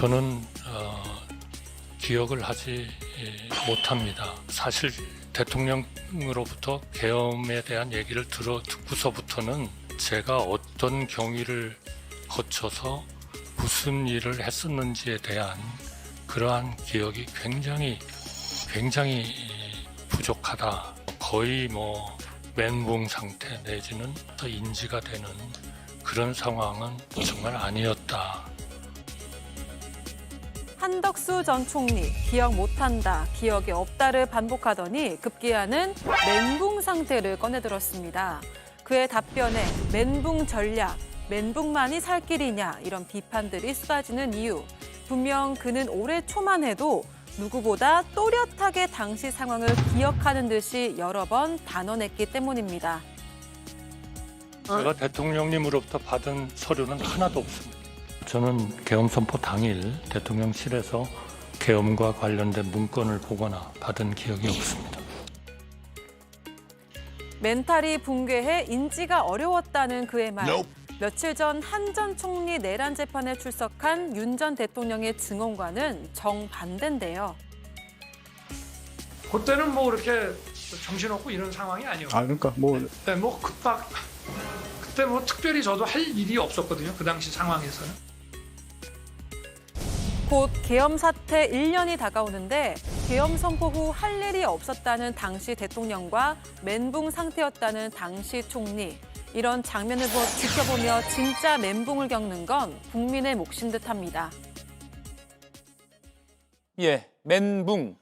저는 기억을 하지 못합니다. 사실 대통령으로부터 계엄에 대한 얘기를 듣고서부터는 제가 어떤 경위를 거쳐서 무슨 일을 했었는지에 대한 그러한 기억이 굉장히 부족하다. 거의 멘붕 상태 내지는 더 인지가 되는 그런 상황은 정말 아니었다. 한덕수 전 총리, 기억 못한다, 기억이 없다를 반복하더니 급기야는 멘붕 상태를 꺼내들었습니다. 그의 답변에 멘붕 전략, 멘붕만이 살 길이냐 이런 비판들이 쏟아지는 이유. 분명 그는 올해 초만 해도 누구보다 또렷하게 당시 상황을 기억하는 듯이 여러 번 단언했기 때문입니다. 제가 대통령님으로부터 받은 서류는 하나도 없습니다. 저는 계엄 선포 당일 대통령실에서 계엄과 관련된 문건을 보거나 받은 기억이 없습니다. 멘탈이 붕괴해 인지가 어려웠다는 그의 말. 며칠 전 한 전 총리 내란 재판에 출석한 윤 전 대통령의 증언과는 정반대인데요. 그때는 이렇게 정신없고 이런 상황이 아니었고. 그러니까 네, 급박. 그때 특별히 저도 할 일이 없었거든요. 그 당시 상황에서는. 곧 계엄 사태 1년이 다가오는데 계엄 선포 후 할 일이 없었다는 당시 대통령과 멘붕 상태였다는 당시 총리. 이런 장면을 지켜보며 진짜 멘붕을 겪는 건 국민의 몫인 듯합니다. 예, 멘붕.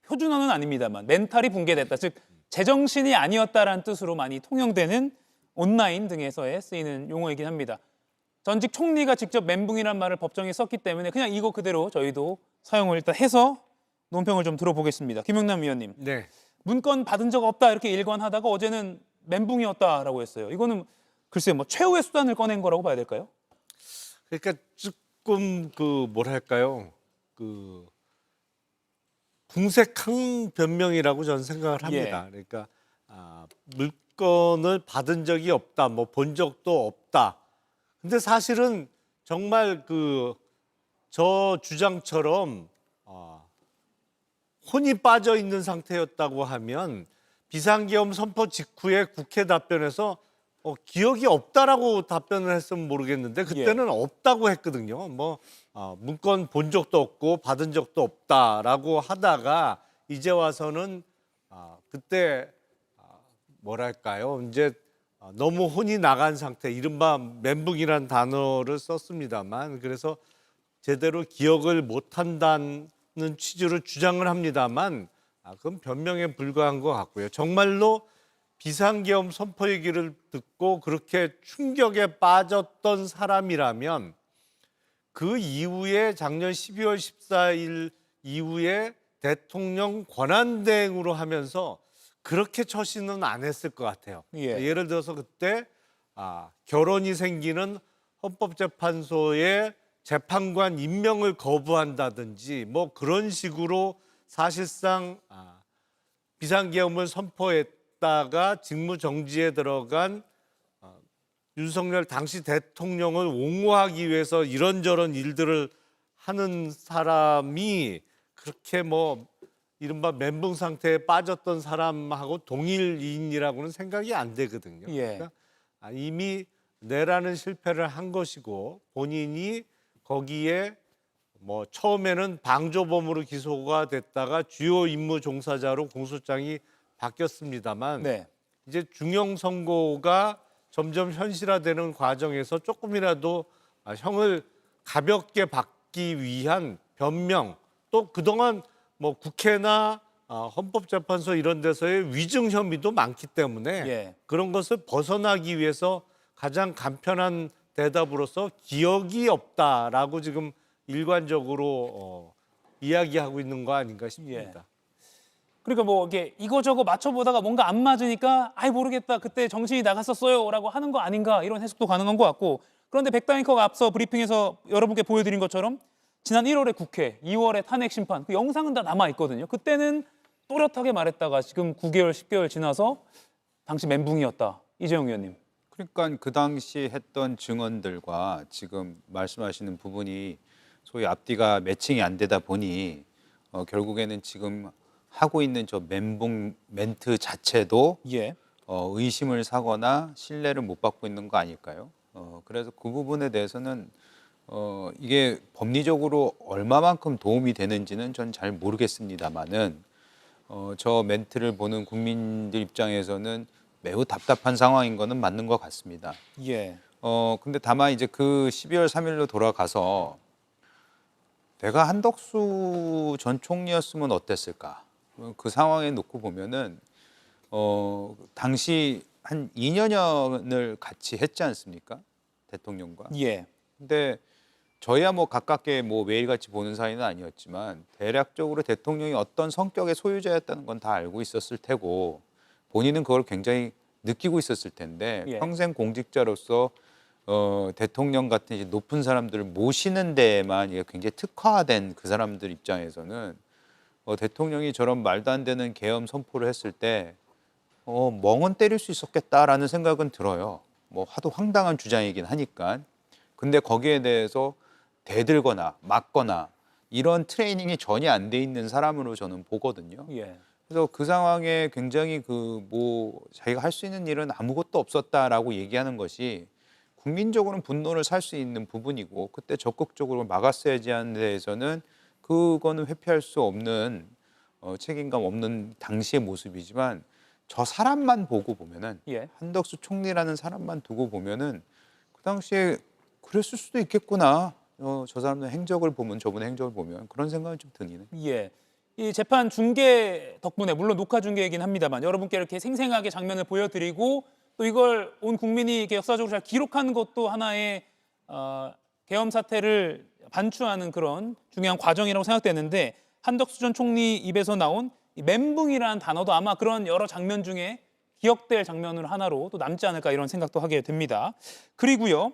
표준어는 아닙니다만 멘탈이 붕괴됐다. 즉 제정신이 아니었다라는 뜻으로 많이 통용되는 온라인 등에서의 쓰이는 용어이긴 합니다. 전직 총리가 직접 멘붕이란 말을 법정에 썼기 때문에 그냥 이거 그대로 저희도 사용을 일단 해서 논평을 좀 들어보겠습니다. 김영남 위원님. 네. 문건 받은 적 없다 이렇게 일관하다가 어제는 멘붕이었다라고 했어요. 이거는 글쎄요, 최후의 수단을 꺼낸 거라고 봐야 될까요? 그러니까 조금 뭐랄까요? 궁색한 변명이라고 저는 생각을 합니다. 그러니까 물건을 받은 적이 없다, 본 적도 없다. 근데 사실은 정말 저 주장처럼 혼이 빠져 있는 상태였다고 하면 비상계엄 선포 직후에 국회 답변에서 기억이 없다라고 답변을 했으면 모르겠는데 그때는 없다고 했거든요. 문건 본 적도 없고 받은 적도 없다라고 하다가 이제 와서는 그때 뭐랄까요? 이제 너무 혼이 나간 상태, 이른바 멘붕이라는 단어를 썼습니다만 그래서 제대로 기억을 못한다는 취지로 주장을 합니다만 그건 변명에 불과한 것 같고요. 정말로 비상계엄 선포 얘기를 듣고 그렇게 충격에 빠졌던 사람이라면 그 이후에 작년 12월 14일 이후에 대통령 권한대행으로 하면서 그렇게 처신은 안 했을 것 같아요. 예를 들어서 그때 결혼이 생기는 헌법재판소의 재판관 임명을 거부한다든지 그런 식으로 사실상 비상계엄을 선포했다가 직무정지에 들어간 윤석열 당시 대통령을 옹호하기 위해서 이런저런 일들을 하는 사람이 그렇게 이른바 멘붕 상태에 빠졌던 사람하고 동일인이라고는 생각이 안 되거든요. 그러니까 이미 내라는 실패를 한 것이고 본인이 거기에 처음에는 방조범으로 기소가 됐다가 주요 임무 종사자로 공소장이 바뀌었습니다만 이제 중형 선고가 점점 현실화되는 과정에서 조금이라도 형을 가볍게 받기 위한 변명, 또 그동안 국회나 헌법재판소 이런 데서의 위증 혐의도 많기 때문에 그런 것을 벗어나기 위해서 가장 간편한 대답으로서 기억이 없다라고 지금 일관적으로 이야기하고 있는 거 아닌가 싶습니다. 그러니까 이게 이거저거 맞춰보다가 뭔가 안 맞으니까 모르겠다, 그때 정신이 나갔었어요 라고 하는 거 아닌가, 이런 해석도 가능한 것 같고. 그런데 백다잉커가 앞서 브리핑에서 여러분께 보여드린 것처럼 지난 1월에 국회, 2월에 탄핵 심판, 그 영상은 다 남아있거든요. 그때는 또렷하게 말했다가 지금 9개월, 10개월 지나서 당시 멘붕이었다. 이재용 의원님. 그러니까 그 당시 했던 증언들과 지금 말씀하시는 부분이 소위 앞뒤가 매칭이 안 되다 보니 결국에는 지금 하고 있는 저 멘붕 멘트 자체도 예. 의심을 사거나 신뢰를 못 받고 있는 거 아닐까요? 그래서 그 부분에 대해서는 이게 법리적으로 얼마만큼 도움이 되는지는 전 잘 모르겠습니다만은 저 멘트를 보는 국민들 입장에서는 매우 답답한 상황인 거는 맞는 것 같습니다. 예. 근데 다만 이제 그 12월 3일로 돌아가서 내가 한덕수 전 총리였으면 어땠을까? 그 상황에 놓고 보면은 당시 한 2년을 같이 했지 않습니까? 대통령과. 예. 근데 저희야 뭐 가깝게 뭐 매일같이 보는 사이는 아니었지만 대략적으로 대통령이 어떤 성격의 소유자였다는 건 다 알고 있었을 테고 본인은 그걸 굉장히 느끼고 있었을 텐데 예. 평생 공직자로서 대통령 같은 이제 높은 사람들을 모시는 데에만 이게 굉장히 특화된 그 사람들 입장에서는 대통령이 저런 말도 안 되는 계엄 선포를 했을 때 멍은 때릴 수 있었겠다라는 생각은 들어요. 뭐 하도 황당한 주장이긴 하니까. 근데 거기에 대해서 대들거나 막거나 이런 트레이닝이 전혀 안 돼 있는 사람으로 저는 보거든요. 예. 그래서 그 상황에 굉장히 자기가 할 수 있는 일은 아무것도 없었다라고 얘기하는 것이 국민적으로는 분노를 살 수 있는 부분이고 그때 적극적으로 막았어야지 하는 데에서는 그거는 회피할 수 없는 책임감 없는 당시의 모습이지만 저 사람만 보고 보면은 예. 한덕수 총리라는 사람만 두고 보면은 그 당시에 그랬을 수도 있겠구나. 저 사람의 행적을 보면 저분의 행적을 보면 그런 생각이 좀 드네요. 예. 이 재판 중계 덕분에 물론 녹화 중계이긴 합니다만 여러분께 이렇게 생생하게 장면을 보여드리고 또 이걸 온 국민이 이렇게 역사적으로 잘 기록하는 것도 하나의 계엄 사태를 반추하는 그런 중요한 과정이라고 생각되는데 한덕수 전 총리 입에서 나온 이 멘붕이라는 단어도 아마 그런 여러 장면 중에 기억될 장면으로 하나로 또 남지 않을까 이런 생각도 하게 됩니다. 그리고요.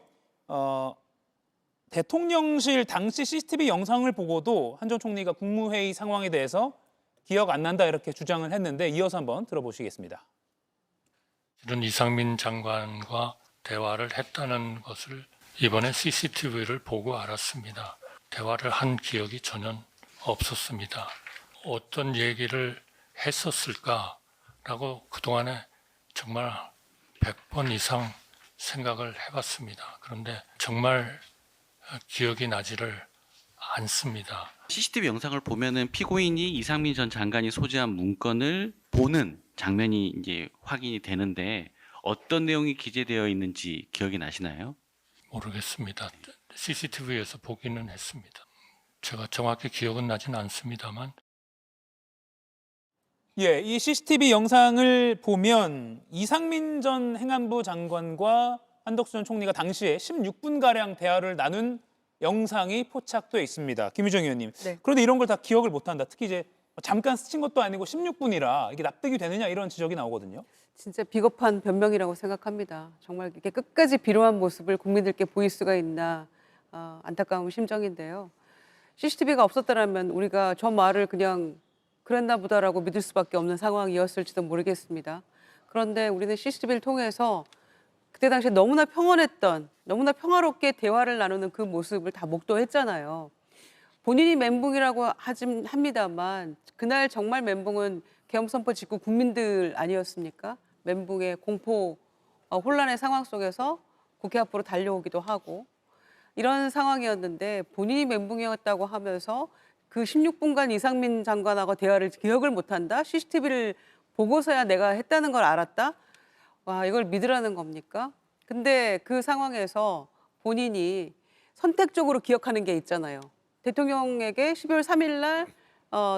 대통령실 당시 CCTV 영상을 보고도 한 전 총리가 국무회의 상황에 대해서 기억 안 난다 이렇게 주장을 했는데 이어서 한번 들어보시겠습니다. 이런 이상민 장관과 대화를 했다는 것을 이번에 CCTV를 보고 알았습니다. 대화를 한 기억이 전혀 없었습니다. 어떤 얘기를 했었을까라고 그동안에 정말 100번 이상 생각을 해봤습니다. 그런데 정말 기억이 나지를 않습니다. CCTV 영상을 보면은 피고인이 이상민 전 장관이 소지한 문건을 보는 장면이 이제 확인이 되는데 어떤 내용이 기재되어 있는지 기억이 나시나요? 모르겠습니다. CCTV에서 보기는 했습니다. 제가 정확히 기억은 나진 않습니다만 예, 이 CCTV 영상을 보면 이상민 전 행안부 장관과 한덕수 전 총리가 당시에 16분가량 대화를 나눈 영상이 포착돼 있습니다. 김유정 의원님. 네. 그런데 이런 걸 다 기억을 못한다. 특히 이제 잠깐 스친 것도 아니고 16분이라 이게 납득이 되느냐 이런 지적이 나오거든요. 진짜 비겁한 변명이라고 생각합니다. 정말 이렇게 끝까지 비로한 모습을 국민들께 보일 수가 있나 안타까운 심정인데요. CCTV가 없었더라면 우리가 저 말을 그냥 그랬나 보다라고 믿을 수밖에 없는 상황이었을지도 모르겠습니다. 그런데 우리는 CCTV를 통해서 그때 당시에 너무나 평온했던, 너무나 평화롭게 대화를 나누는 그 모습을 다 목도했잖아요. 본인이 멘붕이라고 합니다만 그날 정말 멘붕은 계엄 선포 직후 국민들 아니었습니까? 멘붕의 공포, 혼란의 상황 속에서 국회 앞으로 달려오기도 하고 이런 상황이었는데 본인이 멘붕이었다고 하면서 그 16분간 이상민 장관하고 대화를 기억을 못한다? CCTV를 보고서야 내가 했다는 걸 알았다? 와, 이걸 믿으라는 겁니까? 근데 그 상황에서 본인이 선택적으로 기억하는 게 있잖아요. 대통령에게 12월 3일 날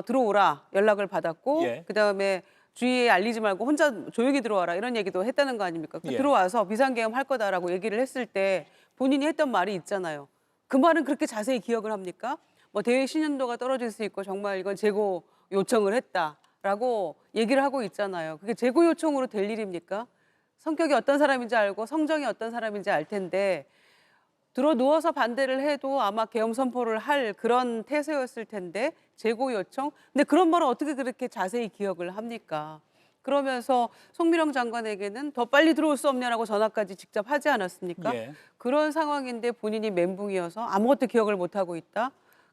들어오라 연락을 받았고 예. 그다음에 주위에 알리지 말고 혼자 조용히 들어와라 이런 얘기도 했다는 거 아닙니까? 예. 들어와서 비상계엄 할 거다라고 얘기를 했을 때 본인이 했던 말이 있잖아요. 그 말은 그렇게 자세히 기억을 합니까? 뭐 대외 신연도가 떨어질 수 있고 정말 이건 재고 요청을 했다라고 얘기를 하고 있잖아요. 그게 재고 요청으로 될 일입니까? 성격이 어떤 사람인지 알고 성정이 어떤 사람인지 알 텐데 들어 누워서 반대를 해도 아마 계엄 선포를 할 그런 태세였을 텐데 재고 요청. 근데 그런 말은 어떻게 그렇게 자세히 기억을 합니까? 그러면서 송미령 장관에게는 더 빨리 들어올 수 없냐라고 전화까지 직접 하지 않았습니까? 예. 그런 상황인데 본인이 멘붕이어서 아무것도 기억을 못하고 있다.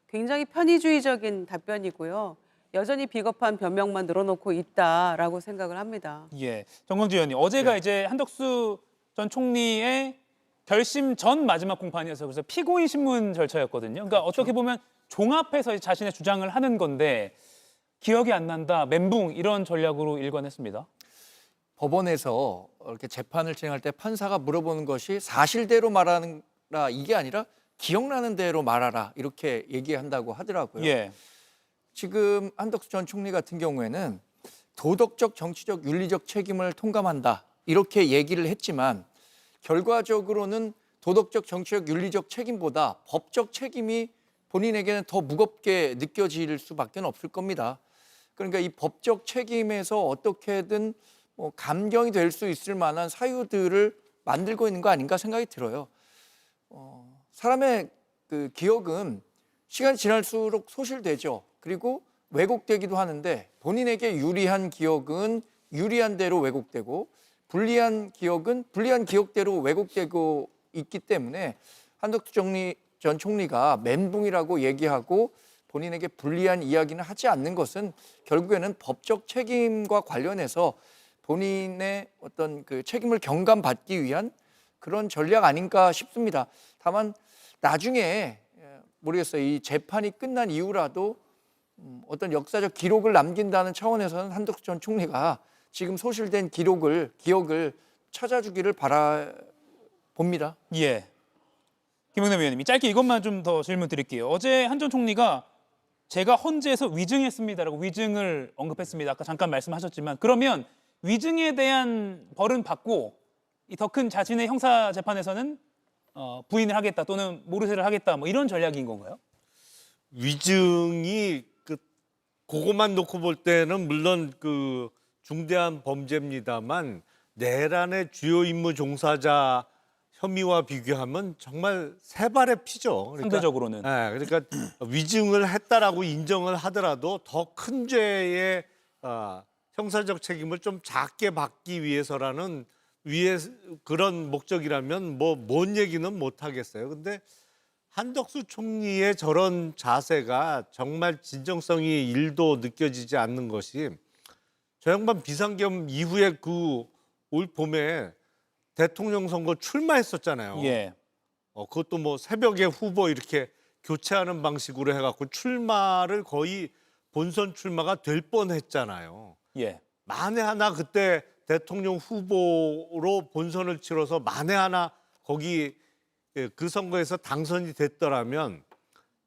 굉장히 편의주의적인 답변이고요. 여전히 비겁한 변명만 늘어놓고 있다라고 생각을 합니다. 예. 정광주 의원님, 어제가 이제 한덕수 전 총리의 결심 전 마지막 공판이어서 그래서 피고인 신문 절차였거든요. 그러니까 어떻게 보면 종합해서 자신의 주장을 하는 건데 기억이 안 난다, 멘붕 이런 전략으로 일관했습니다. 법원에서 이렇게 재판을 진행할 때 판사가 물어보는 것이 사실대로 말하라 이게 아니라 기억나는 대로 말하라 이렇게 얘기한다고 하더라고요. 예. 지금 한덕수 전 총리 같은 경우에는 도덕적, 정치적, 윤리적 책임을 통감한다 이렇게 얘기를 했지만 결과적으로는 도덕적, 정치적, 윤리적 책임보다 법적 책임이 본인에게는 더 무겁게 느껴질 수밖에 없을 겁니다. 그러니까 이 법적 책임에서 어떻게든 감경이 될 수 있을 만한 사유들을 만들고 있는 거 아닌가 생각이 들어요. 사람의 그 기억은 시간이 지날수록 소실되죠. 그리고 왜곡되기도 하는데 본인에게 유리한 기억은 유리한 대로 왜곡되고 불리한 기억은 불리한 기억대로 왜곡되고 있기 때문에 한덕수 전 총리가 멘붕이라고 얘기하고 본인에게 불리한 이야기는 하지 않는 것은 결국에는 법적 책임과 관련해서 본인의 어떤 그 책임을 경감받기 위한 그런 전략 아닌가 싶습니다. 다만 나중에 모르겠어요. 이 재판이 끝난 이후라도 어떤 역사적 기록을 남긴다는 차원에서는 한덕수 전 총리가 지금 소실된 기억을 찾아주기를 바라봅니다. 예. 김영남 의원님, 짧게 이것만 좀 더 질문 드릴게요. 어제 한 전 총리가 제가 헌재에서 위증했습니다라고 위증을 언급했습니다. 아까 잠깐 말씀하셨지만 그러면 위증에 대한 벌은 받고 이 더 큰 자신의 형사 재판에서는 부인을 하겠다 또는 모르쇠를 하겠다 뭐 이런 전략인 건가요? 위증이 그거만 놓고 볼 때는 물론 그 중대한 범죄입니다만 내란의 주요 임무 종사자 혐의와 비교하면 정말 세 발의 피죠. 그러니까, 상대적으로는. 그러니까 위증을 했다라고 인정을 하더라도 더 큰 죄의 형사적 책임을 좀 작게 받기 위해서라는 그런 목적이라면 뭔 얘기는 못 하겠어요. 근데 한덕수 총리의 저런 자세가 정말 진정성이 1도 느껴지지 않는 것이 저 양반 비상계엄 이후에 올 봄에 대통령 선거 출마했었잖아요. 예. 그것도 뭐 새벽에 후보 이렇게 교체하는 방식으로 해갖고 출마를 거의 본선 출마가 될 뻔했잖아요. 예. 만에 하나 그때 대통령 후보로 본선을 치러서 만에 하나 거기 그 선거에서 당선이 됐더라면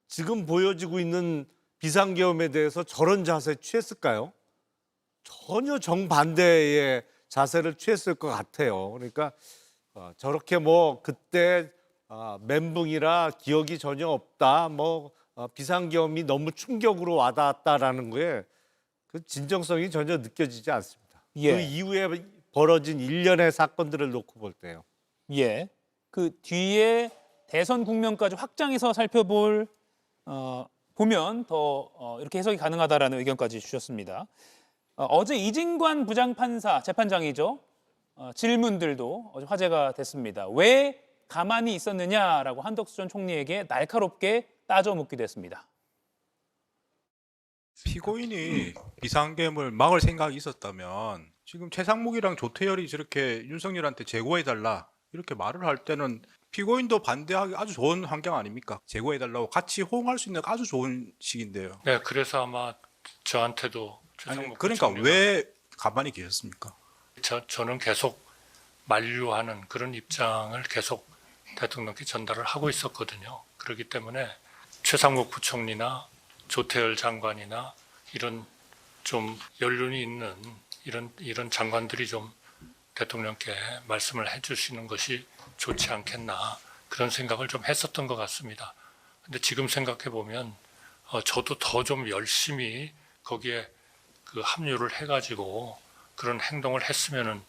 지금 보여지고 있는 비상계엄에 대해서 저런 자세 취했을까요? 전혀 정반대의 자세를 취했을 것 같아요. 그러니까 저렇게 그때 멘붕이라 기억이 전혀 없다, 비상계엄이 너무 충격으로 와닿았다라는 거에 그 진정성이 전혀 느껴지지 않습니다. 예. 그 이후에 벌어진 일련의 사건들을 놓고 볼 때요. 예. 그 뒤에 대선 국면까지 확장해서 살펴볼 보면 더 이렇게 해석이 가능하다라는 의견까지 주셨습니다. 어제 이진관 부장판사 재판장이죠. 질문들도 어제 화제가 됐습니다. 왜 가만히 있었느냐라고 한덕수 전 총리에게 날카롭게 따져 묻기도 했습니다. 피고인이 비상계엄을 막을 생각이 있었다면 지금 최상목이랑 조태열이 저렇게 윤석열한테 제고해달라 이렇게 말을 할 때는 피고인도 반대하기 아주 좋은 환경 아닙니까? 제고해달라고 같이 호응할 수 있는 아주 좋은 시기인데요. 네, 그래서 아마 저한테도 아니, 그러니까 왜 가만히 계셨습니까? 저는 계속 만류하는 그런 입장을 계속 대통령께 전달을 하고 있었거든요. 그렇기 때문에 최상목 부총리나 조태열 장관이나 이런 좀 연륜이 있는 이런 장관들이 좀 대통령께 말씀을 해주시는 것이 좋지 않겠나 그런 생각을 좀 했었던 것 같습니다. 근데 지금 생각해 보면 저도 더 좀 열심히 거기에 그 합류를 해가지고 그런 행동을 했으면은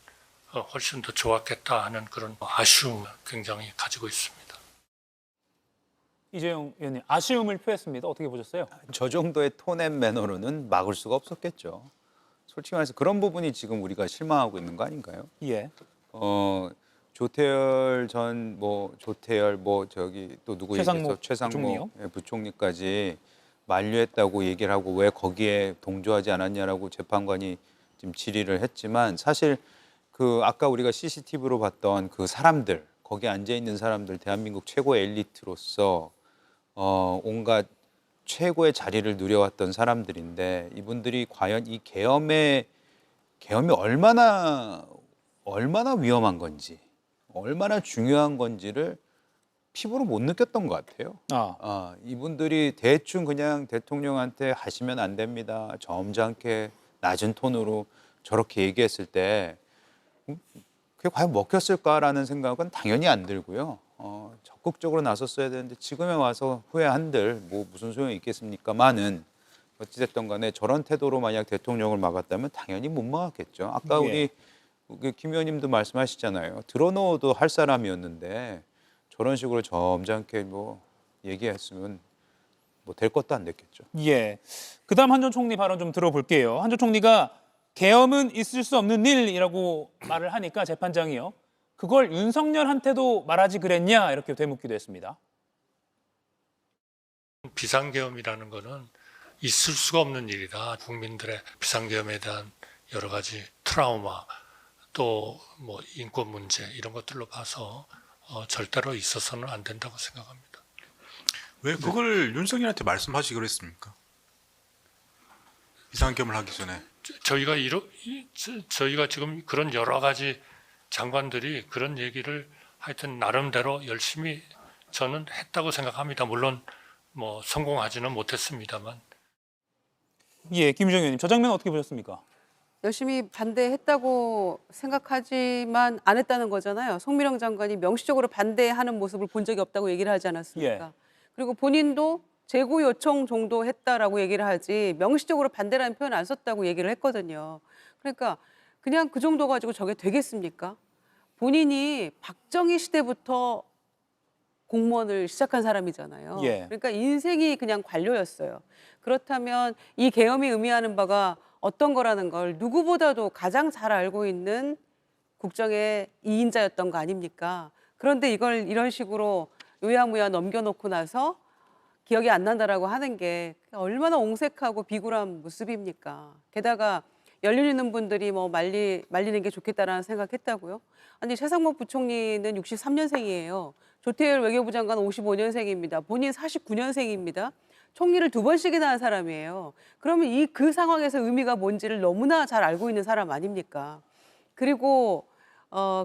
훨씬 더 좋았겠다 하는 그런 아쉬움을 굉장히 가지고 있습니다. 이재용 의원님 아쉬움을 표했습니다. 어떻게 보셨어요? 저 정도의 톤 앤 매너로는 막을 수가 없었겠죠. 솔직히 말해서 그런 부분이 지금 우리가 실망하고 있는 거 아닌가요? 예. 조태열 전 조태열 저기 또 누구 얘기했어? 최상목 부총리요? 예, 부총리까지 만류했다고 얘기를 하고 왜 거기에 동조하지 않았냐라고 재판관이 지금 질의를 했지만 사실 그 아까 우리가 CCTV로 봤던 그 사람들 거기에 앉아 있는 사람들 대한민국 최고의 엘리트로서 온갖 최고의 자리를 누려왔던 사람들인데 이분들이 과연 이 계엄이 얼마나 위험한 건지 얼마나 중요한 건지를 피부로 못 느꼈던 것 같아요. 이분들이 대충 그냥 대통령한테 하시면 안 됩니다. 점잖게 낮은 톤으로 저렇게 얘기했을 때 그게 과연 먹혔을까라는 생각은 당연히 안 들고요. 적극적으로 나섰어야 되는데 지금에 와서 후회한들 무슨 소용이 있겠습니까만은 어찌됐든 간에 저런 태도로 만약 대통령을 막았다면 당연히 못 막았겠죠. 아까 예. 우리 김 의원님도 말씀하시잖아요. 들어놓어도 할 사람이었는데 저런 식으로 점잖게 얘기했으면 될 것도 안 됐겠죠. 예. 그다음 한 전 총리 발언 좀 들어볼게요. 한 전 총리가 계엄은 있을 수 없는 일이라고 말을 하니까 재판장이요. 그걸 윤석열한테도 말하지 그랬냐 이렇게 되묻기도 했습니다. 비상계엄이라는 거는 있을 수가 없는 일이다. 국민들의 비상계엄에 대한 여러 가지 트라우마 또 인권 문제 이런 것들로 봐서 절대로 있어서는 안 된다고 생각합니다. 왜 그걸 윤석열한테 말씀하시 그랬습니까? 비상계엄을 하기 전에. 저희가 지금 그런 여러 가지 장관들이 그런 얘기를 하여튼 나름대로 열심히 저는 했다고 생각합니다. 물론 성공하지는 못했습니다만. 예, 김유정 의원님, 저 장면 어떻게 보셨습니까? 열심히 반대했다고 생각하지만 안 했다는 거잖아요. 송미령 장관이 명시적으로 반대하는 모습을 본 적이 없다고 얘기를 하지 않았습니까? 예. 그리고 본인도 재고 요청 정도 했다라고 얘기를 하지 명시적으로 반대라는 표현 안 썼다고 얘기를 했거든요. 그러니까 그냥 그 정도 가지고 저게 되겠습니까? 본인이 박정희 시대부터 공무원을 시작한 사람이잖아요. 예. 그러니까 인생이 그냥 관료였어요. 그렇다면 이 계엄이 의미하는 바가 어떤 거라는 걸 누구보다도 가장 잘 알고 있는 국정의 2인자였던 거 아닙니까? 그런데 이걸 이런 식으로 요야무야 넘겨놓고 나서 기억이 안 난다라고 하는 게 얼마나 옹색하고 비굴한 모습입니까? 게다가 연륜 있는 분들이 말리는 게 좋겠다라는 생각했다고요? 아니 최상목 부총리는 63년생이에요. 조태열 외교부 장관 55년생입니다. 본인 49년생입니다. 총리를 2번씩이나 한 사람이에요. 그러면 그 상황에서 의미가 뭔지를 너무나 잘 알고 있는 사람 아닙니까? 그리고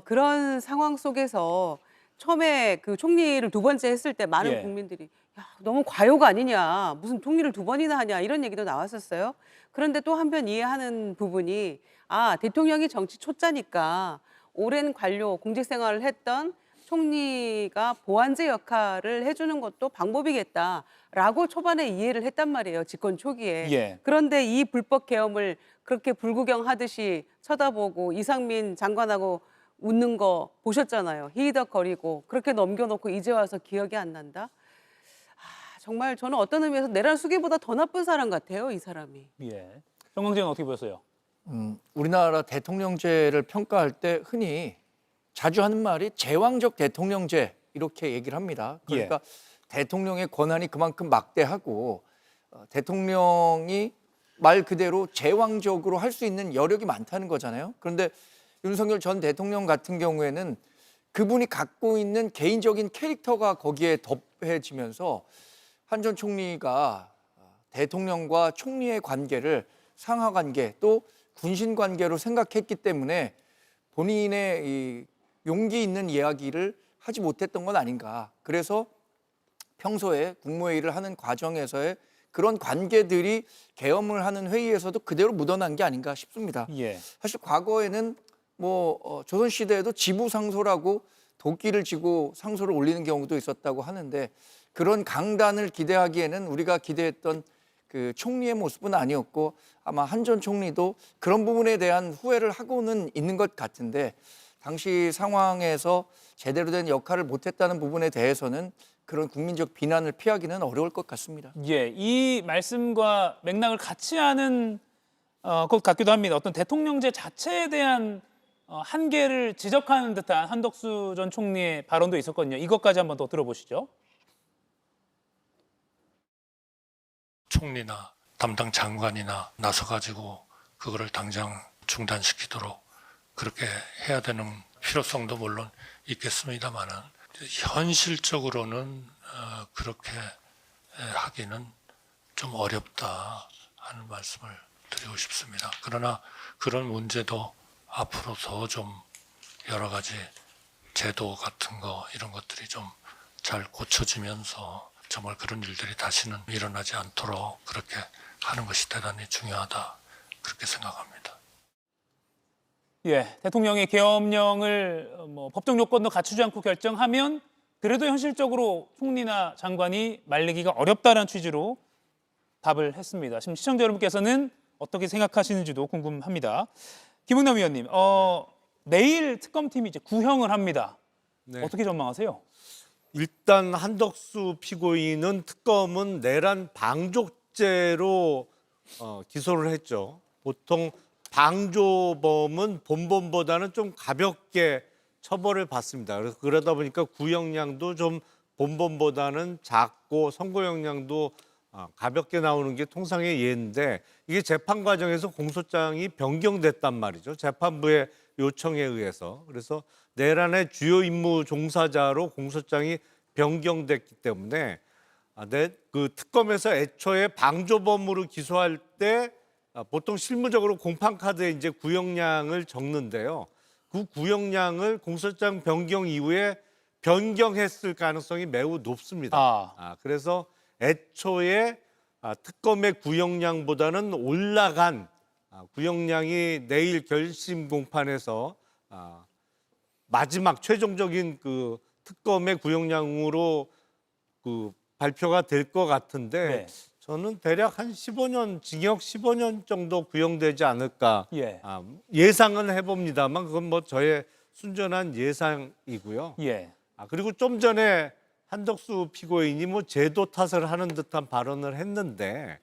그런 상황 속에서 처음에 그 총리를 2번째 했을 때 많은 예. 국민들이 야, 너무 과요가 아니냐. 무슨 총리를 2번이나 하냐. 이런 얘기도 나왔었어요. 그런데 또 한편 이해하는 부분이 대통령이 정치 초짜니까 오랜 관료, 공직 생활을 했던 총리가 보완제 역할을 해주는 것도 방법이겠다라고 초반에 이해를 했단 말이에요. 집권 초기에. 예. 그런데 이 불법 계엄을 그렇게 불구경하듯이 쳐다보고 이상민 장관하고 웃는 거 보셨잖아요. 히히덕거리고 그렇게 넘겨놓고 이제 와서 기억이 안 난다? 정말 저는 어떤 의미에서 내란 수기보다 더 나쁜 사람 같아요. 이 사람이. 예. 정광재 의원 어떻게 보셨어요? 우리나라 대통령제를 평가할 때 흔히 자주 하는 말이 제왕적 대통령제 이렇게 얘기를 합니다. 그러니까 대통령의 권한이 그만큼 막대하고 대통령이 말 그대로 제왕적으로 할 수 있는 여력이 많다는 거잖아요. 그런데 윤석열 전 대통령 같은 경우에는 그분이 갖고 있는 개인적인 캐릭터가 거기에 더해지면서 한 전 총리가 대통령과 총리의 관계를 상하 관계 또 군신 관계로 생각했기 때문에 본인의 이 용기 있는 이야기를 하지 못했던 건 아닌가. 그래서 평소에 국무회의를 하는 과정에서의 그런 관계들이 계엄을 하는 회의에서도 그대로 묻어난 게 아닌가 싶습니다. 예. 사실 과거에는 조선시대에도 지부상소라고 도끼를 쥐고 상소를 올리는 경우도 있었다고 하는데 그런 강단을 기대하기에는 우리가 기대했던 그 총리의 모습은 아니었고 아마 한 전 총리도 그런 부분에 대한 후회를 하고는 있는 것 같은데 당시 상황에서 제대로 된 역할을 못했다는 부분에 대해서는 그런 국민적 비난을 피하기는 어려울 것 같습니다. 예, 이 말씀과 맥락을 같이 하는 것 같기도 합니다. 어떤 대통령제 자체에 대한 한계를 지적하는 듯한 한덕수 전 총리의 발언도 있었거든요. 이것까지 한번 더 들어보시죠. 총리나 담당 장관이나 나서가지고 그거를 당장 중단시키도록 그렇게 해야 되는 필요성도 물론 있겠습니다만은 현실적으로는 그렇게 하기는 좀 어렵다 하는 말씀을 드리고 싶습니다. 그러나 그런 문제도 앞으로 더 좀 여러 가지 제도 같은 거 이런 것들이 좀 잘 고쳐지면서 정말 그런 일들이 다시는 일어나지 않도록 그렇게 하는 것이 대단히 중요하다 그렇게 생각합니다. 예, 대통령의 계엄령을 법적 요건도 갖추지 않고 결정하면 그래도 현실적으로 총리나 장관이 말리기가 어렵다는 취지로 답을 했습니다. 지금 시청자 여러분께서는 어떻게 생각하시는지도 궁금합니다. 김웅남 위원님, 내일 특검팀이 이제 구형을 합니다. 네. 어떻게 전망하세요? 일단 한덕수 피고인은 특검은 내란 방조죄로 기소를 했죠. 보통 방조범은 본범보다는 좀 가볍게 처벌을 받습니다. 그래서 그러다 보니까 구형량도 좀 본범보다는 작고 선고형량도 가볍게 나오는 게 통상의 예인데 이게 재판 과정에서 공소장이 변경됐단 말이죠. 재판부의 요청에 의해서. 그래서 내란의 주요 임무 종사자로 공소장이 변경됐기 때문에 그 특검에서 애초에 방조범으로 기소할 때 보통 실무적으로 공판카드에 이제 구형량을 적는데요. 그 구형량을 공소장 변경 이후에 변경했을 가능성이 매우 높습니다. 그래서 애초에 특검의 구형량보다는 올라간 구형량이 내일 결심 공판에서 마지막 최종적인 그 특검의 구형량으로 그 발표가 될 것 같은데 네. 저는 대략 한 15년 징역 15년 정도 구형되지 않을까 예. 예상은 해봅니다만 그건 뭐 저의 순전한 예상이고요. 예. 그리고 좀 전에 한덕수 피고인이 뭐 제도 탓을 하는 듯한 발언을 했는데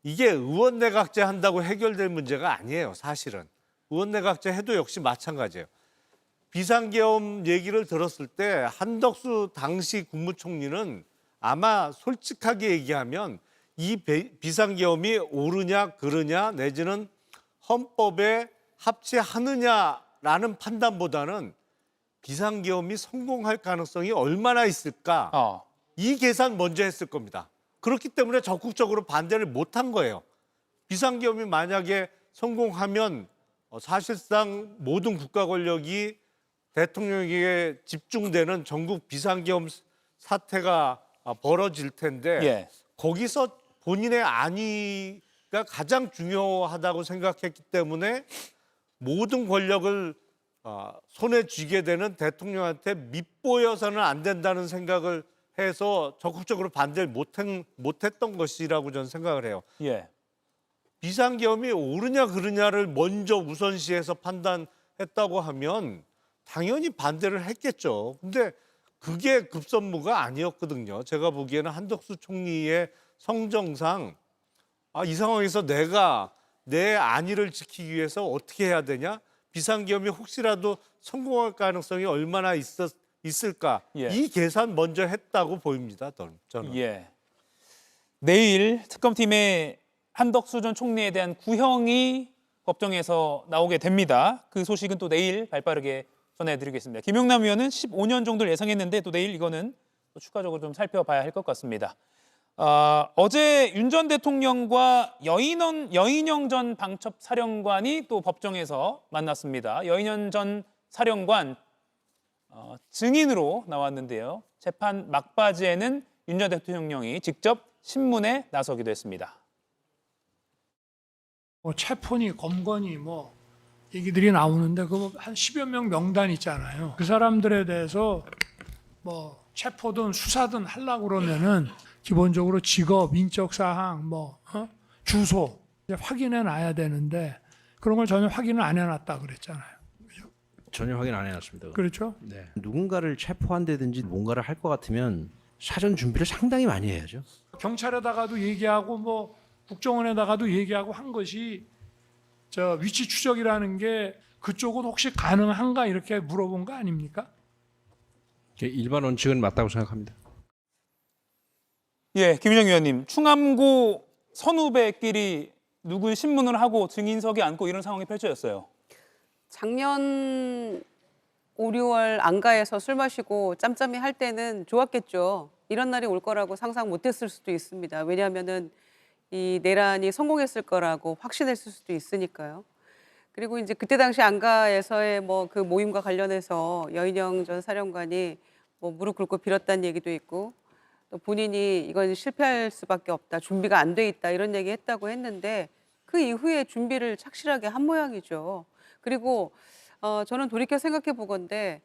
이게 의원내각제 한다고 해결될 문제가 아니에요. 사실은 의원내각제 해도 역시 마찬가지예요. 비상계엄 얘기를 들었을 때 한덕수 당시 국무총리는 아마 솔직하게 얘기하면 이 비상계엄이 옳으냐 그르냐 내지는 헌법에 합치하느냐라는 판단보다는 비상계엄이 성공할 가능성이 얼마나 있을까 이 계산 먼저 했을 겁니다. 그렇기 때문에 적극적으로 반대를 못한 거예요. 비상계엄이 만약에 성공하면 사실상 모든 국가 권력이 대통령에게 집중되는 전국 비상계엄 사태가 벌어질 텐데 예. 거기서 본인의 안위가 가장 중요하다고 생각했기 때문에 모든 권력을 손에 쥐게 되는 대통령한테 밉보여서는 안 된다는 생각을 해서 적극적으로 반대를 못했던 것이라고 저는 생각을 해요. 예. 비상계엄이 옳으냐 그르냐를 먼저 우선시해서 판단했다고 하면 당연히 반대를 했겠죠. 근데 그게 급선무가 아니었거든요. 제가 보기에는 한덕수 총리의 성정상 이 상황에서 내가 내 안위를 지키기 위해서 어떻게 해야 되냐? 비상계엄이 혹시라도 성공할 가능성이 얼마나 있을까? 예. 이 계산 먼저 했다고 보입니다. 저는. 예. 내일 특검팀의 한덕수 전 총리에 대한 구형이 법정에서 나오게 됩니다. 그 소식은 또 내일 발빠르게 전해드리겠습니다. 김용남 의원은 15년 정도를 예상했는데 또 내일 이거는 또 추가적으로 좀 살펴봐야 할 것 같습니다. 어제 윤 전 대통령과 여인영 전 방첩사령관이 또 법정에서 만났습니다. 여인영 전 사령관 증인으로 나왔는데요. 재판 막바지에는 윤 전 대통령이 직접 신문에 나서기도 했습니다. 체포니 검거니 뭐 얘기들이 나오는데 그 한 10여 명 명단 있잖아요. 그 사람들에 대해서 뭐 체포든 수사든 하려고 그러면은 기본적으로 직업, 인적 사항, 주소 이제 확인해 놔야 되는데 그런 걸 전혀 확인을 안 해놨다 그랬잖아요. 전혀 확인 안 해놨습니다. 그렇죠? 네. 누군가를 체포한다든지 뭔가를 할 것 같으면 사전 준비를 상당히 많이 해야죠. 경찰에다가도 얘기하고 뭐 국정원에다가도 얘기하고 한 것이 저 위치 추적이라는 게 그쪽은 혹시 가능한가 이렇게 물어본 거 아닙니까? 일반 원칙은 맞다고 생각합니다. 예, 김윤영 의원님, 충암고 선후배끼리 누군 신문을 하고 증인석에 앉고 이런 상황이 펼쳐졌어요. 작년 5, 6월 안가에서 술 마시고 짬짬이 할 때는 좋았겠죠. 이런 날이 올 거라고 상상 못했을 수도 있습니다. 왜냐하면은 이 내란이 성공했을 거라고 확신했을 수도 있으니까요. 그리고 이제 그때 당시 안가에서의 뭐 그 모임과 관련해서 여인영 전 사령관이 뭐 무릎 꿇고 빌었다는 얘기도 있고 또 본인이 이건 실패할 수밖에 없다, 준비가 안 돼 있다 이런 얘기 했다고 했는데 그 이후에 준비를 착실하게 한 모양이죠. 그리고 저는 돌이켜 생각해 보건대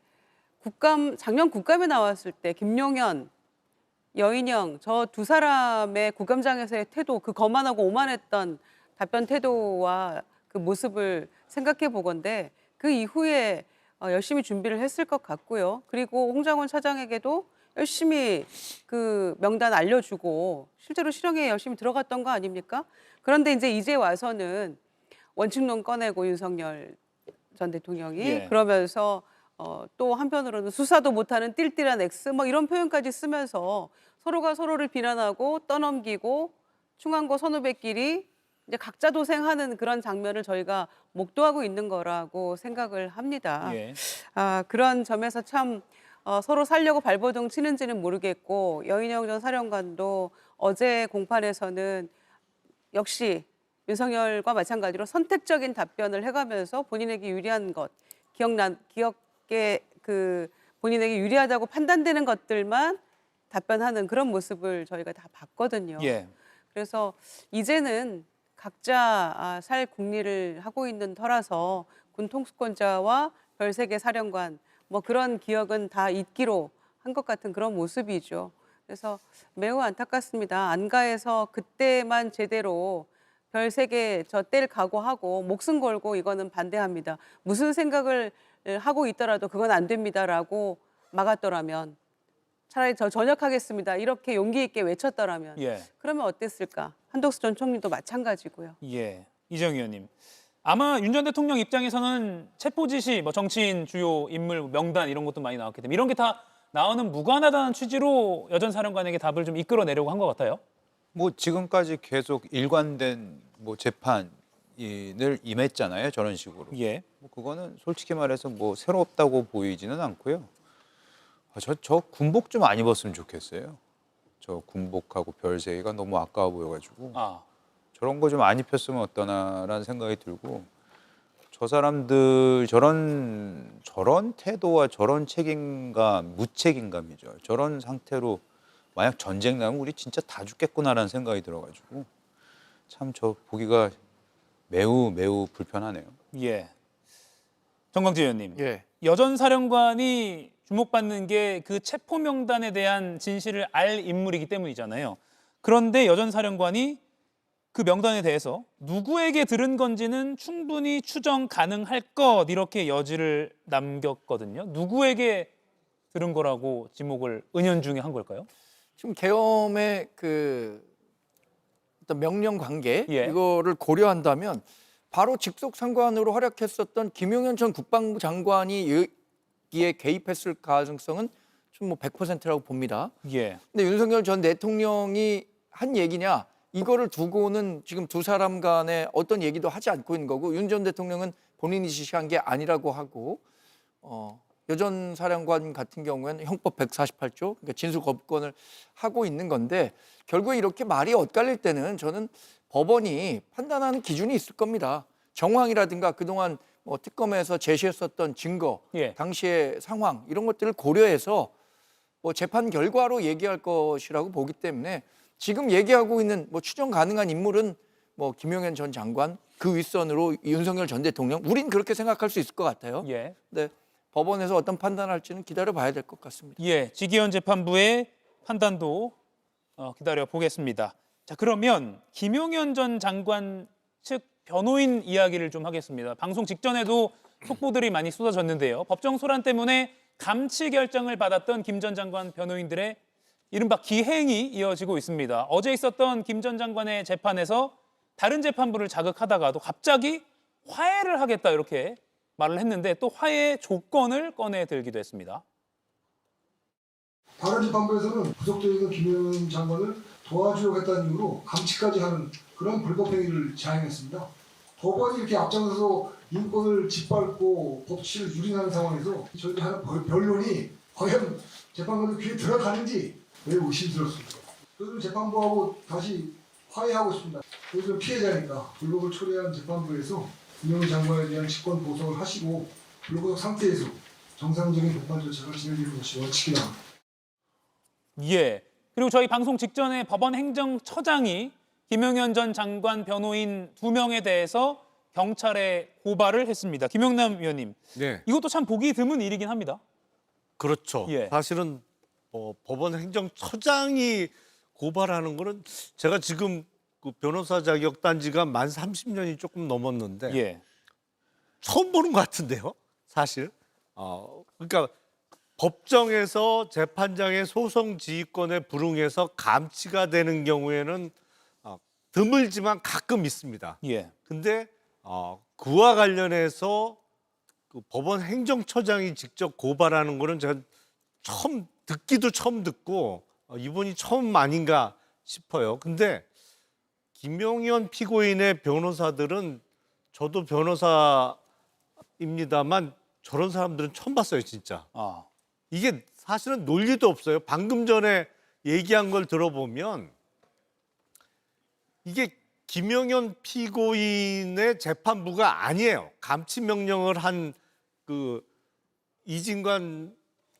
작년 국감에 나왔을 때 김용현, 여인영 저 두 사람의 국감장에서의 태도, 그 거만하고 오만했던 답변 태도와 그 모습을 생각해 보건대 그 이후에 열심히 준비를 했을 것 같고요. 그리고 홍장원 차장에게도 열심히 그 명단 알려주고 실제로 실형에 열심히 들어갔던 거 아닙니까? 그런데 이제 와서는 원칙론 꺼내고 윤석열 전 대통령이 예. 그러면서 또 한편으로는 수사도 못하는 띨띨한 X 뭐 이런 표현까지 쓰면서 서로가 서로를 비난하고 떠넘기고 충암고 선후배끼리 이제 각자 도생하는 그런 장면을 저희가 목도하고 있는 거라고 생각을 합니다. 예. 그런 점에서 참 서로 살려고 발버둥 치는지는 모르겠고 여인영 전 사령관도 어제 공판에서는 역시 윤석열과 마찬가지로 선택적인 답변을 해가면서 본인에게 유리한 것, 기억에 그 본인에게 유리하다고 판단되는 것들만 답변하는 그런 모습을 저희가 다 봤거든요. 예. 그래서 이제는 각자 살 국리를 하고 있는 터라서 군 통수권자와 별세계 사령관 뭐 그런 기억은 다 잊기로 한 것 같은 그런 모습이죠. 그래서 매우 안타깝습니다. 안가에서 그때만 제대로 별세계 저 뗄 각오하고 목숨 걸고 이거는 반대합니다. 무슨 생각을 하고 있더라도 그건 안 됩니다라고 막았더라면 차라리 저 전역하겠습니다. 이렇게 용기 있게 외쳤더라면 예. 그러면 어땠을까? 한덕수 전 총리도 마찬가지고요. 예. 이정 의원님. 아마 윤 전 대통령 입장에서는 체포 지시, 뭐 정치인 주요 인물 명단 이런 것도 많이 나왔기 때문에 이런 게 다 나오는 무관하다는 취지로 여 전 사령관에게 답을 좀 이끌어내려고 한 것 같아요. 뭐 지금까지 계속 일관된 뭐 재판을 임했잖아요. 저런 식으로. 예. 뭐 그거는 솔직히 말해서 뭐 새롭다고 보이지는 않고요. 저 군복 좀 안 입었으면 좋겠어요. 저 군복하고 별세개가 너무 아까워 보여가지고 저런 거 좀 안 입혔으면 어떠나라는 생각이 들고 저 사람들 저런 태도와 저런 책임감, 무책임감이죠. 저런 상태로 만약 전쟁 나면 우리 진짜 다 죽겠구나라는 생각이 들어가지고 참 저 보기가 매우 불편하네요. 예. 정광재 의원님. 예. 여 전 사령관이 주목받는 게 그 체포 명단에 대한 진실을 알 인물이기 때문이잖아요. 그런데 여 전 사령관이 그 명단에 대해서 누구에게 들은 건지는 충분히 추정 가능할 것 이렇게 여지를 남겼거든요. 누구에게 들은 거라고 지목을 은연중에 한 걸까요? 지금 계엄의 그 어떤 명령 관계 예. 이거를 고려한다면 바로 직속 상관으로 활약했었던 김용현 전 국방부 장관이 여기에 개입했을 가능성은 좀 뭐 100%라고 봅니다. 예. 근데 윤석열 전 대통령이 한 얘기냐? 이거를 두고는 지금 두 사람 간에 어떤 얘기도 하지 않고 있는 거고 윤 전 대통령은 본인이 지시한 게 아니라고 하고 여 전 사령관 같은 경우에는 형법 148조 그러니까 진술 거부권을 하고 있는 건데 결국에 이렇게 말이 엇갈릴 때는 저는 법원이 판단하는 기준이 있을 겁니다. 정황이라든가 그동안 뭐 특검에서 제시했었던 증거, 예. 당시의 상황 이런 것들을 고려해서 뭐 재판 결과로 얘기할 것이라고 보기 때문에 지금 얘기하고 있는 뭐 추정 가능한 인물은 뭐 김용현 전 장관 그 윗선으로 윤석열 전 대통령 우린 그렇게 생각할 수 있을 것 같아요. 예. 네. 법원에서 어떤 판단할지는 기다려봐야 될 것 같습니다. 예. 지기현 재판부의 판단도 기다려 보겠습니다. 자, 그러면 김용현 전 장관 측 변호인 이야기를 좀 하겠습니다. 방송 직전에도 속보들이 많이 쏟아졌는데요. 법정 소란 때문에 감치 결정을 받았던 김 전 장관 변호인들의 이른바 기행이 이어지고 있습니다. 어제 있었던 김 전 장관의 재판에서 다른 재판부를 자극하다가도 갑자기 화해를 하겠다 이렇게 말을 했는데 또 화해 조건을 꺼내 들기도 했습니다. 다른 재판부에서는 구속되어 있는 김영현 장관을 도와주려고 했다는 이유로 감치까지 하는 그런 불법 행위를 자행했습니다. 법원이 이렇게 앞장서서 인권을 짓밟고 법치를 유린하는 상황에서 저희가 하는 변론이 과연 재판관의 귀에 들어가는지 매우 의심스럽습니다. 저희는 재판부하고 다시 화해하고 싶습니다. 저희는 피해자니까 불법을 초래한 재판부에서 김영현 장관에 대한 직권 보석을 하시고 불구속 상태에서 정상적인 재판 절차가 진행되는 것이 원칙이다. 예. 그리고 저희 방송 직전에 법원 행정처장이 김용현 전 장관 변호인 2명에 대해서 경찰에 고발을 했습니다. 김용남 위원님, 네, 이것도 참 보기 드문 일이긴 합니다. 그렇죠. 예. 사실은 법원 행정처장이 고발하는 거는 제가 지금 그 변호사 자격 단지가 만 30년이 조금 넘었는데 예. 처음 보는 것 같은데요, 사실. 그러니까 법정에서 재판장의 소송 지휘권에 불응해서 감치가 되는 경우에는 드물지만 가끔 있습니다. 예. 근데 그와 관련해서 그 법원 행정처장이 직접 고발하는 거는 제가 처음 듣고 이번이 처음 아닌가 싶어요. 근데 김용현 피고인의 변호사들은 저도 변호사입니다만 저런 사람들은 처음 봤어요, 진짜. 이게 사실은 논리도 없어요. 방금 전에 얘기한 걸 들어보면 이게 김용현 피고인의 재판부가 아니에요. 감치 명령을 한 그 이진관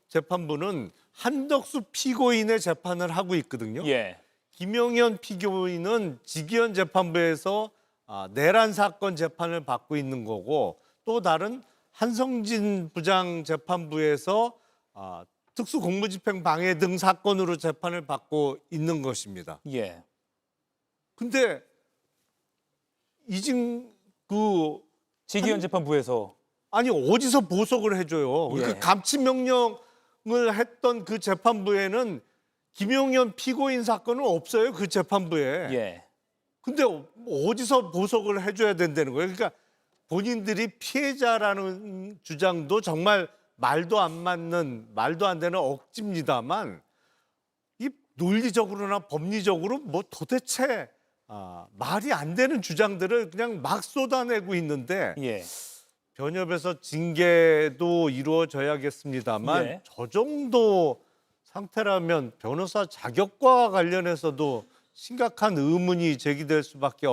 재판부는 한덕수 피고인의 재판을 하고 있거든요. 예. 김용현 피고인은 지기현 재판부에서 내란 사건 재판을 받고 있는 거고, 또 다른 한성진 부장 재판부에서 특수 공무집행 방해 등 사건으로 재판을 받고 있는 것입니다. 예. 근데 지기현 재판부에서 아니 어디서 보석을 해줘요? 예. 그 감치 명령을 했던 그 재판부에는 김용현 피고인 사건은 없어요, 그 재판부에. 예. 근데 어디서 보석을 해줘야 된다는 거예요? 그러니까 본인들이 피해자라는 주장도 정말 말도 안 되는 억지입니다만, 이 논리적으로나 법리적으로 뭐 도대체 말이 안 되는 주장들을 그냥 막 쏟아내고 있는데, 예. 변협에서 징계도 이루어져야겠습니다만 예. 저 정도 상태라면 변호사 자격과 관련해서도 심각한 의문이 제기될 수밖에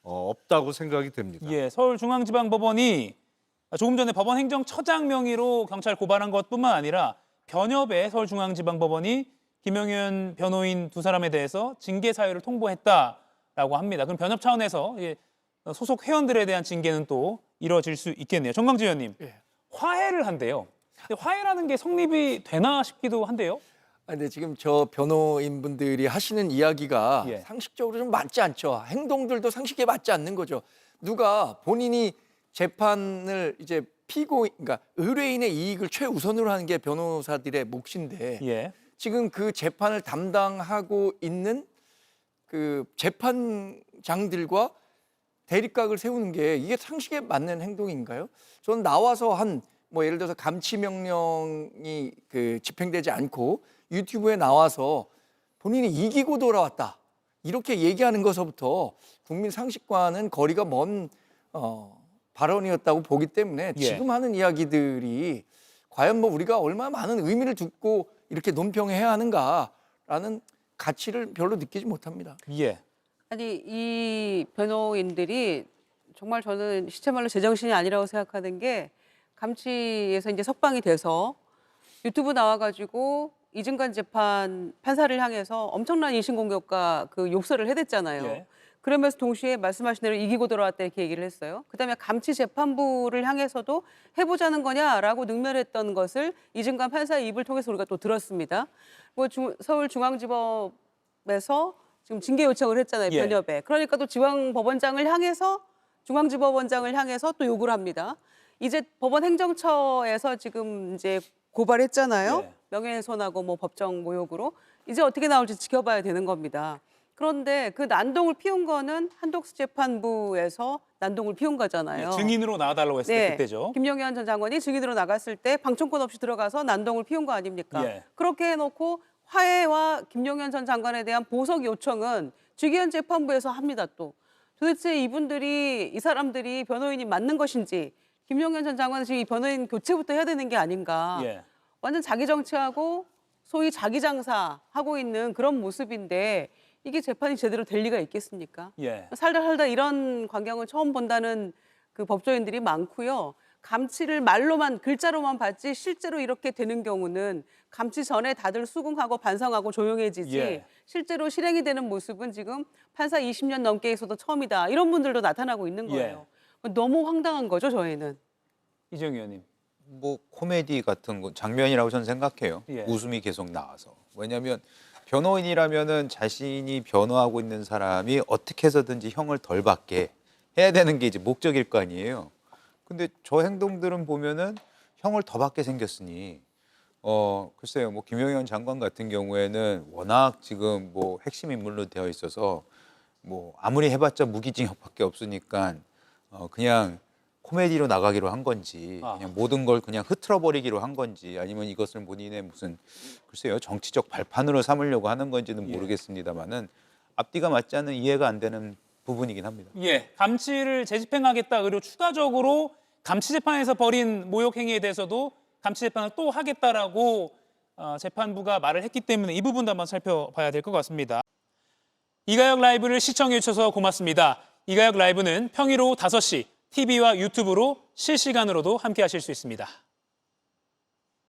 없다고 생각이 됩니다. 예. 서울중앙지방법원이 조금 전에 법원 행정처장 명의로 경찰 고발한 것뿐만 아니라 변협에 서울중앙지방법원이 김용현 변호인 2사람에 대해서 징계 사유를 통보했다라고 합니다. 그럼 변협 차원에서 소속 회원들에 대한 징계는 또 이루어질 수 있겠네요. 정광재 의원님, 예. 화해를 한대요. 근데 화해라는 게 성립이 되나 싶기도 한데요. 근데 지금 저 변호인분들이 하시는 이야기가 예. 상식적으로 좀 맞지 않죠. 행동들도 상식에 맞지 않는 거죠. 누가 본인이 재판을 이제 그러니까 의뢰인의 이익을 최우선으로 하는 게 변호사들의 몫인데, 예. 지금 그 재판을 담당하고 있는 그 재판장들과 대립각을 세우는 게 이게 상식에 맞는 행동인가요? 저는 나와서 뭐 예를 들어서 감치 명령이 집행되지 않고 유튜브에 나와서 본인이 이기고 돌아왔다 이렇게 얘기하는 것서부터 국민 상식과는 거리가 먼 발언이었다고 보기 때문에 예. 지금 하는 이야기들이 과연 뭐 우리가 얼마나 많은 의미를 두고 이렇게 논평해야 하는가라는 가치를 별로 느끼지 못합니다. 예. 아니 이 변호인들이 정말 저는 시체말로 제정신이 아니라고 생각하는 게, 감치에서 이제 석방이 돼서 유튜브 나와가지고 이진관 재판 판사를 향해서 엄청난 인신공격과 그 욕설을 해댔잖아요. 예. 그러면서 동시에 말씀하신 대로 이기고 돌아왔다 이렇게 얘기를 했어요. 그다음에 감치 재판부를 향해서도 해보자는 거냐라고 능멸했던 것을 이진관 판사의 입을 통해서 우리가 또 들었습니다. 뭐 서울중앙지법에서 지금 징계 요청을 했잖아요, 예. 변협에. 그러니까 또 지방법원장을 향해서, 중앙지법원장을 향해서 또 요구를 합니다. 이제 법원 행정처에서 지금 이제 고발했잖아요. 예. 명예훼손하고 뭐 법정 모욕으로. 이제 어떻게 나올지 지켜봐야 되는 겁니다. 그런데 그 난동을 피운 거는 한독수 재판부에서 난동을 피운 거잖아요. 증인으로 나와달라고 했을 때 네. 그때죠. 김영현 전 장관이 증인으로 나갔을 때 방청권 없이 들어가서 난동을 피운 거 아닙니까? 예. 그렇게 해놓고 화해와 김영현 전 장관에 대한 보석 요청은 주기현 재판부에서 합니다. 또 도대체 이 사람들이 변호인이 맞는 것인지 김영현 전 장관은 지금 이 변호인 교체부터 해야 되는 게 아닌가. 예. 완전 자기 정치하고 소위 자기 장사하고 있는 그런 모습인데 이게 재판이 제대로 될 리가 있겠습니까? 예. 살다 이런 광경을 처음 본다는 그 법조인들이 많고요. 감치를 말로만 글자로만 봤지 실제로 이렇게 되는 경우는 감치 전에 다들 수긍하고 반성하고 조용해지지 예. 실제로 실행이 되는 모습은 지금 판사 20년 넘게 있어도 처음이다. 이런 분들도 나타나고 있는 거예요. 너무 황당한 거죠, 저희는. 이정 의원님. 뭐 코미디 같은 거 장면이라고 저는 생각해요. 예. 웃음이 계속 나와서. 왜냐하면 변호인이라면은 자신이 변호하고 있는 사람이 어떻게 해서든지 형을 덜 받게 해야 되는 게 이제 목적일 거 아니에요. 근데 저 행동들은 보면은 형을 더 받게 생겼으니 글쎄요. 뭐 김영현 장관 같은 경우에는 워낙 지금 뭐 핵심 인물로 되어 있어서 뭐 아무리 해봤자 무기징역밖에 없으니까 그냥 코미디로 나가기로 한 건지 그냥 모든 걸 그냥 흐트러버리기로 한 건지 아니면 이것을 본인의 무슨 글쎄요 정치적 발판으로 삼으려고 하는 건지는 모르겠습니다만은 앞뒤가 맞지 않는 이해가 안 되는 부분이긴 합니다. 예, 감치를 재집행하겠다. 그리고 추가적으로 감치 재판에서 벌인 모욕 행위에 대해서도 감치 재판을 또 하겠다라고 재판부가 말을 했기 때문에 이 부분도 한번 살펴봐야 될 것 같습니다. 이가혁 라이브를 시청해 주셔서 고맙습니다. 이가혁 라이브는 평일 오후 5시 TV와 유튜브로 실시간으로도 함께 하실 수 있습니다.